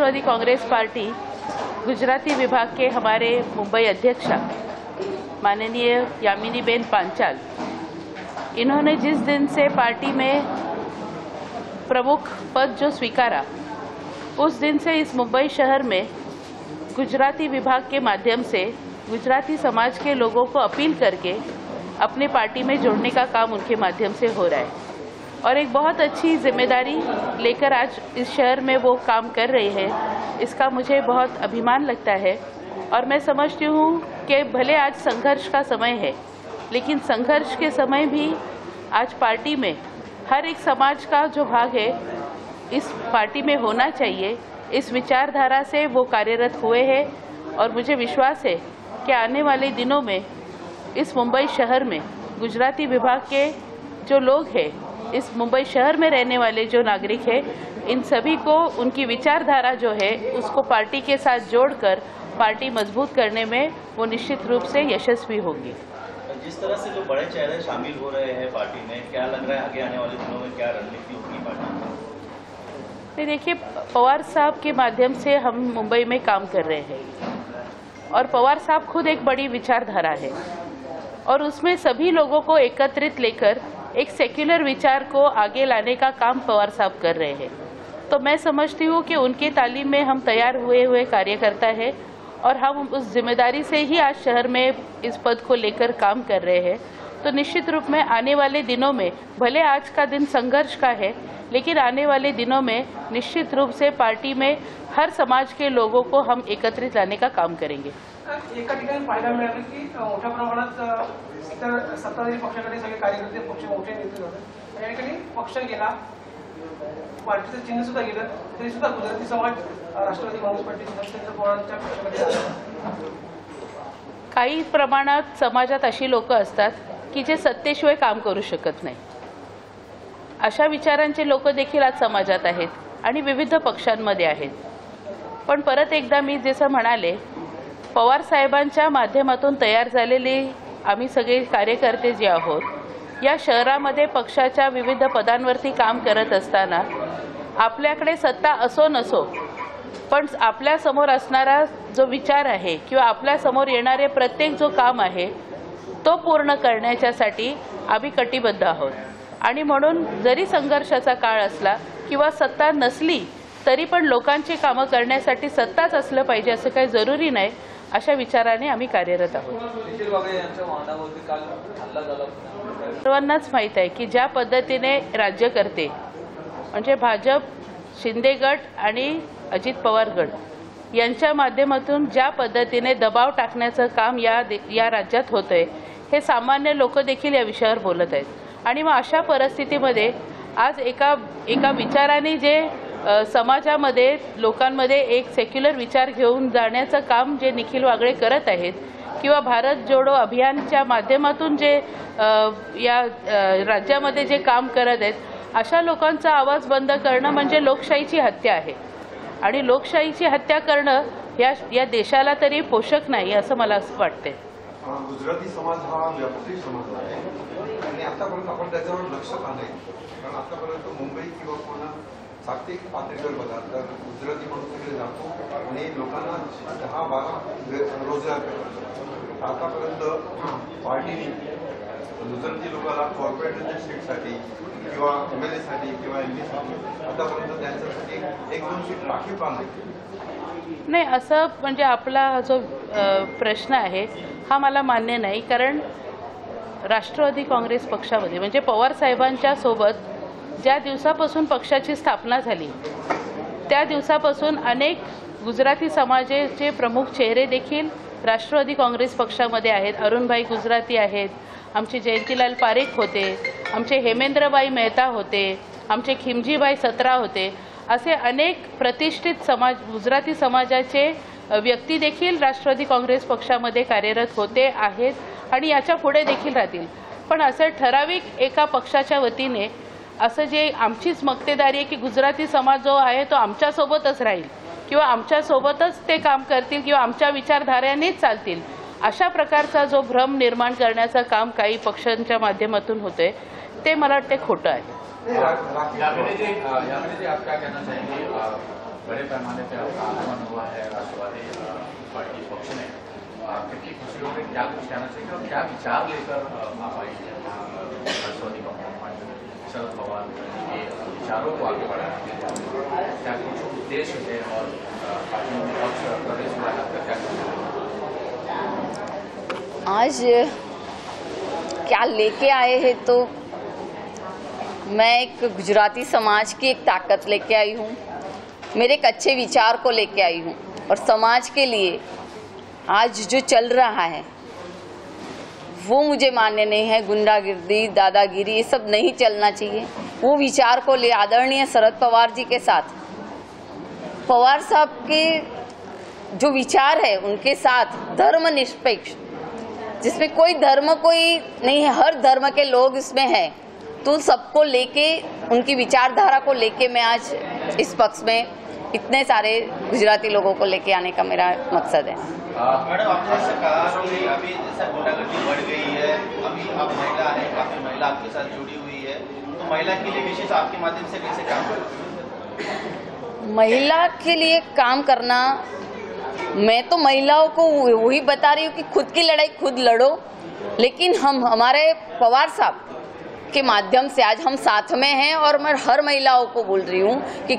Rashtrawadi Congress party Gujarati विभाग के हमारे मुंबई अध्यक्षा माननीय यामिनीबेन पांचाल, इन्होंने जिस दिन से पार्टी में प्रमुख पद जो स्वीकारा, उस दिन से इस मुंबई शहर में गुजराती विभाग के माध्यम से गुजराती समाज के लोगों को अपील करके अपने पार्टी में जोड़ने का काम उनके माध्यम से हो रहा है और एक बहुत अच्छी जिम्मेदारी लेकर आज इस शहर में वो काम कर रहे हैं। इसका मुझे बहुत अभिमान लगता है और मैं समझती हूँ कि भले आज संघर्ष का समय है, लेकिन संघर्ष के समय भी आज पार्टी में हर एक समाज का जो भाग है इस पार्टी में होना चाहिए। इस विचारधारा से वो कार्यरत हुए हैं और मुझे विश्वास है कि आने वाले दिनों में इस मुंबई शहर में गुजराती विभाग के जो लोग हैं, इस मुंबई शहर में रहने वाले जो नागरिक हैं, इन सभी को उनकी विचारधारा जो है उसको पार्टी के साथ जोड़कर पार्टी मजबूत करने में वो निश्चित रूप से यशस्वी होगी। जिस तरह से जो बड़े चेहरे शामिल हो रहे हैं पार्टी में, क्या लग रहा है आगे आने वाले दिनों में क्या रणनीति होगी पार्टी में? देखिए, पवार साहब के माध्यम से हम मुंबई में काम कर रहे हैं और पवार साहब खुद एक बड़ी विचारधारा है और उसमें सभी लोगों को एकत्रित लेकर एक सेक्युलर विचार को आगे लाने का काम पवार साहब कर रहे हैं। तो मैं समझती हूँ कि उनके तालीम में हम तैयार हुए कार्यकर्ता है और हम उस जिम्मेदारी से ही आज शहर में इस पद को लेकर काम कर रहे हैं। तो निश्चित रूप में आने वाले दिनों में, भले आज का दिन संघर्ष का है, लेकिन आने वाले दिनों में निश्चित रूप से पार्टी में हर समाज के लोगों को हम एकत्रित लाने का काम करेंगे। एका ठिकाणी पाहायला मिळालं की मोठ्या प्रमाणात इतर सत्ताधारी पक्षाकडे सगळे कार्यकर्ते पक्ष मोठे नेते होते, या ठिकाणी पक्ष गेला, पार्टीचं चिन्ह सुद्धा गेलं, तरी सुद्धा गुजराती समाज राष्ट्रवादी काँग्रेस पार्टी शरद पवारांच्या पक्षामध्ये आला। काही प्रमाणात समाजात अशी लोक असतात की जे सत्तेशिवाय काम करू शकत नाही। अशा विचारांचे लोक देखील आज समाजात आहेत आणि विविध पक्षांमध्ये आहेत। पण परत एकदा मी जसं म्हणाले, पवार साहेबांच्या माध्यमातून तयार झालेले आम्ही सगळे कार्यकर्ते जे आहोत, या शहरामध्ये पक्षाच्या विविध पदांवरती काम करत असताना आपल्याकडे सत्ता असो नसो, पण आपल्या समोर असणारा जो विचार आहे किंवा आपल्या समोर येणारे प्रत्येक जो काम आहे तो पूर्ण करण्यासाठी आम्ही कटिबद्ध आहोत। आणि म्हणून जरी संघर्षाचा काळ असला किंवा सत्ता नसली तरी पण लोकांची कामं करण्यासाठी सत्ताच असलं पाहिजे असं काही जरुरी नाही, अशा विचाराने आम्ही कार्यरत आहोत। सर्वांनाच माहीत आहे की ज्या पद्धतीने राज्यकर्ते म्हणजे भाजप, शिंदे गट आणि अजित पवार गट यांच्या माध्यमातून ज्या पद्धतीने दबाव टाकण्याचं काम या राज्यात होतंय, हे सामान्य लोक देखील या विषयावर बोलत आहेत। आणि मग अशा परिस्थितीमध्ये आज एका विचाराने जे समाजामध्ये लोकांमध्ये एक सेक्युलर विचार घेऊन जाण्याचं काम जे निखिल वागळे करत आहेत किंवा भारत जोडो अभियानच्या माध्यमातून जे या राज्यामध्ये जे काम करत आहेत, अशा लोकांचा आवाज बंद करणं म्हणजे लोकशाहीची हत्या आहे आणि लोकशाहीची हत्या करणं या देशाला तरी पोषक नाही असं मला वाटते। गुजराती समाज हा व्यापक समाज आहे आणि आतापर्यंत आपण त्याच्यावर लक्ष का नाही, कारण आतापर्यंत मुंबई किंवा पुणे जागतिक पातळीवर बघा तर गुजराती म्हणून तिकडे जातो आणि लोकांना 10-12 रोजगार करतात। आतापर्यंत पार्टीने गुजराती लोकांना कॉर्पोरेट सीटसाठी किंवा MLA साठी किंवा MP साठी आतापर्यंत त्यांच्यासाठी 1-2 सीट राखीव का नाही, असं म्हणजे आपला जो प्रश्न आहे हा मला मान्य नाही। कारण राष्ट्रवादी काँग्रेस पक्षामध्ये म्हणजे पवार साहेबांच्या सोबत ज्या दिवसापासून पक्षाची स्थापना झाली त्या दिवसापासून अनेक गुजराती समाजाचे प्रमुख चेहरे देखील राष्ट्रवादी काँग्रेस पक्षामध्ये आहेत। अरुणभाई गुजराती आहेत, आमचे जयंतीलाल पारेख होते, आमचे हेमेंद्रभाई मेहता होते, आमचे खिमजीभाई सत्रा होते, असे अनेक प्रतिष्ठित गुजराती समाजाचे व्यक्ती देखील राष्ट्रवादी काँग्रेस पक्षामध्ये कार्यरत होते आहेत आणि याच्या पुढे देखील राहतील। पण असं ठराविक एका पक्षाच्या वतीने असं जे आमचीच मक्तेदारी आहे की गुजराती समाज जो आहे तो आमच्यासोबतच राहील किंवा आमच्यासोबतच ते काम करतील किंवा आमच्या विचारधारेनेच चालतील, अशा प्रकारचा जो भ्रम निर्माण करण्याचं काम काही पक्षांच्या माध्यमातून होते ते मला वाटते खोटं आहे। बड़े पैमाने पर आपका आगमन हुआ है राष्ट्रवादी पार्टी पक्ष में, कितनी खुशी हो रही, क्या कुछ कहना चाहिए और क्या विचार लेकर आप आई हैं राष्ट्रवादी कांग्रेस पार्टी शरद पवार के विचारों को आगे बढ़ाने के लिए, क्या कुछ उद्देश्य है और पार्टी में पक्ष प्रदेश में आपका क्या आज क्या लेके आए हैं, तो मैं एक गुजराती समाज की एक ताकत लेके आई हूँ, मेरे एक अच्छे विचार को लेके आई हूँ और समाज के लिए आज जो चल रहा है वो मुझे मान्य नहीं है। गुंडागिर्दी, दादागिरी, ये सब नहीं चलना चाहिए। वो विचार को ले आदरणीय शरद पवार जी के साथ, पवार साहब के जो विचार है उनके साथ धर्मनिरपेक्ष, जिसमें कोई धर्म कोई नहीं है, हर धर्म के लोग इसमें हैं, तो सबको लेके, उनकी विचारधारा को लेके मैं आज इस पक्ष में इतने सारे गुजराती लोगों को लेके आने का मेरा मकसद है। मैडम, आपने जैसे कहा कि अभी जैसे गुंडागर्दी बढ़ गई है, अभी आप महिला हैं, काफी महिला आपके साथ जुड़ी हुई है, तो महिला के लिए विशेष आपके माध्यम से कैसे काम करें? महिला के लिए काम करना, मैं तो महिलाओं को वही बता रही हूँ कि खुद की लड़ाई खुद लड़ो, लेकिन हम हमारे पवार साहब के माध्यम से आज हम साथ में हैं और मैं हर महिलाओं को बोल रही हूँ कि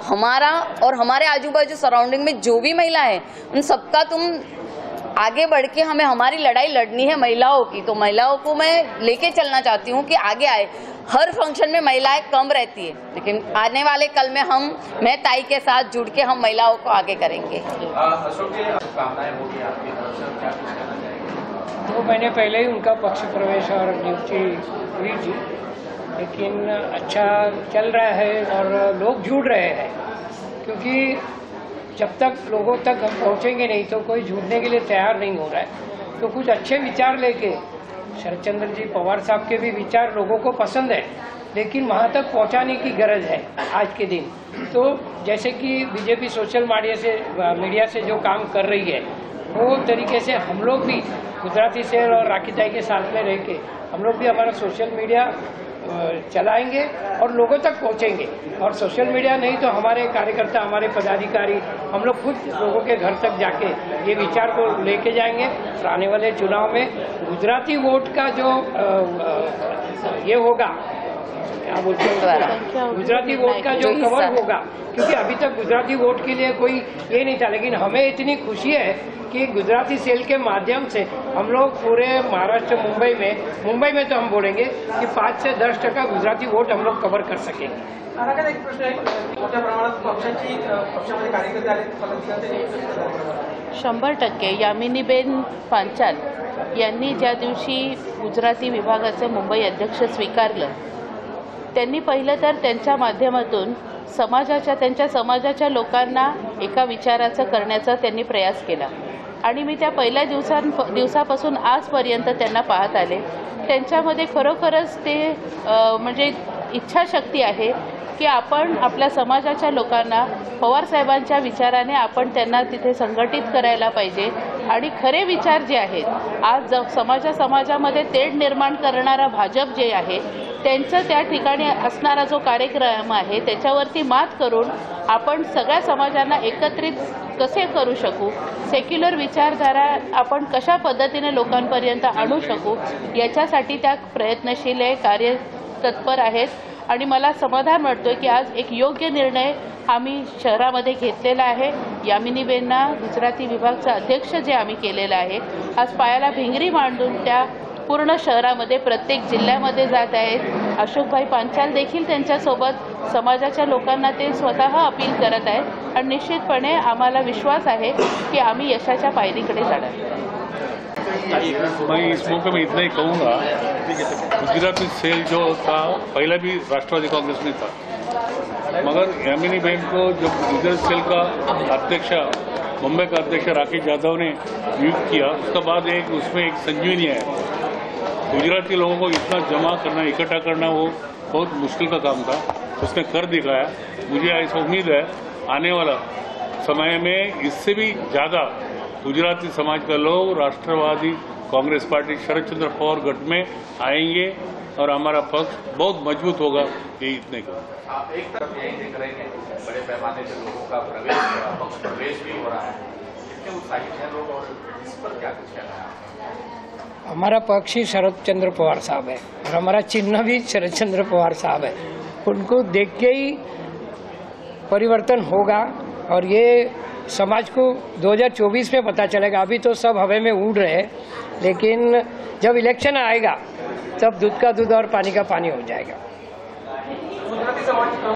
हमारा और हमारे आजू बाजू सराउंडिंग में जो भी महिला है उन सबका तुम आगे बढ़ के हमें हमारी लड़ाई लड़नी है महिलाओं की, तो महिलाओं को मैं लेके चलना चाहती हूँ कि आगे आए। हर फंक्शन में महिलाएं कम रहती है, लेकिन आने वाले कल में मैं ताई के साथ जुड़ के हम महिलाओं को आगे करेंगे। तो मैंने पहले ही उनका पक्ष प्रवेश और नियुक्ति हुई थी, लेकिन अच्छा चल रहा है और लोग जुड़ रहे हैं, क्योंकि जब तक लोगों तक हम पहुँचेंगे नहीं तो कोई जुड़ने के लिए तैयार नहीं हो रहा है। तो कुछ अच्छे विचार लेके, शरद चंद्र जी पवार साहब के भी विचार लोगों को पसंद है, लेकिन वहाँ तक पहुँचाने की गरज है आज के दिन। तो जैसे कि बीजेपी सोशल मीडिया से जो काम कर रही है, वो तरीके से हम लोग भी गुजराती शहर और राखी ताई के साथ में रह के हम लोग भी हमारा सोशल मीडिया चलाएंगे और लोगों तक पहुंचेंगे। और सोशल मीडिया नहीं तो हमारे कार्यकर्ता, हमारे पदाधिकारी, हम लोग खुद लोगों के घर तक जाके ये विचार को लेके जाएंगे। तो आने वाले चुनाव में गुजराती वोट का जो ये होगा, क्या बोलते हैं, गुजराती वोट का जो कवर होगा, क्योंकि अभी तक गुजराती वोट के लिए कोई ये नहीं था, लेकिन हमें इतनी खुशी है कि गुजराती सेल के माध्यम से हम लोग पूरे महाराष्ट्र, मुंबई में तो हम बोलेंगे कि 5 से 10% गुजराती वोट हम लोग कवर कर सकेंगे। एक प्रश्न आहे, मोठ्या प्रमाणात पक्षामध्ये कार्यकर्ते आले, पदाधिकारी 100% यामिनीबेन पांचाल यांनी ज्या दिवशी गुजराती विभागाचे मुंबई अध्यक्ष स्वीकारलं, त्यांनी पहिलं तर त्यांच्या माध्यमातून त्यांच्या समाजाच्या लोकांना एका विचाराचं करण्याचा त्यांनी प्रयास केला आणि मी त्या पहिल्या दिवसापासून आजपर्यंत त्यांना पाहत आले। त्यांच्यामध्ये खरोखरच ते म्हणजे इच्छाशक्ती आहे की आपण आपल्या समाजाच्या लोकांना पवार साहेबांच्या विचाराने आपण त्यांना तिथे संघटित करायला पाहिजे आणि खरे विचार जे आहेत, आज समाजामध्ये तेढ निर्माण करणारा भाजप जे आहे त्यांचं त्या ठिकाणी असणारा जो कार्यक्रम आहे त्याच्यावरती मात करून आपण सगळ्या समाजांना एकत्रित कसे करू शकू, सेक्युलर विचारधारा आपण कशा पद्धतीने लोकांपर्यंत आणू शकू याच्यासाठी त्या प्रयत्नशील आहे, कार्यतत्पर आहेत आणि मला समाधान वाटतोय की आज एक योग्य निर्णय आम्ही शहरामध्ये घेतलेला आहे। यामिनीबेनना गुजराती विभागचा अध्यक्ष जे आम्ही केलेला आहे, आज पायाला भिंगरी मांडून त्या पूर्ण शहरामध्ये प्रत्येक जिल्ह्यामध्ये जात आहेत। अशोकभाई पांचाल देखील त्यांच्यासोबत समाजाच्या लोकांना ते स्वतः अपील करत आहेत आणि निश्चितपणे आम्हाला विश्वास आहे की आम्ही यशाच्या पायरीकडे जाणार। मैं इस मौके में इतना ही कहूँगा, गुजराती सेल जो था पहले भी राष्ट्रवादी कांग्रेस में था, मगर यामिनीबेन को जब गुजराती सेल का अध्यक्ष, मुंबई का अध्यक्ष राकेश यादव ने नियुक्त किया, उसके बाद उसमें एक संजीवनी है। गुजराती लोगों को इतना जमा करना, इकट्ठा करना वो बहुत मुश्किल का काम था, उसने कर दिखाया। मुझे ऐसा उम्मीद है आने वाला समय में इससे भी ज़्यादा गुजराती समाज का लोग राष्ट्रवादी कांग्रेस पार्टी शरद चंद्र पवार गठ में आएंगे और हमारा पक्ष बहुत मजबूत होगा, ये इतने को। आप एक तरफ यही देख रहे हैं कि बड़े पैमाने से लोगों का प्रवेश, पक्ष प्रवेश भी हो रहा है, कितने उत्साहित हैं लोग और इस पर क्या कुछ कहना है? हमारा पक्ष ही शरद चंद्र पवार साहब है और हमारा चिन्ह भी शरद चंद्र पवार साहब है। उनको देख के ही परिवर्तन होगा और ये समाज को 2024 में पता चलेगा। अभी तो सब हवा में उड़ रहे हैं, लेकिन जब इलेक्शन आएगा तब दूध का दूध और पानी का पानी हो जाएगा।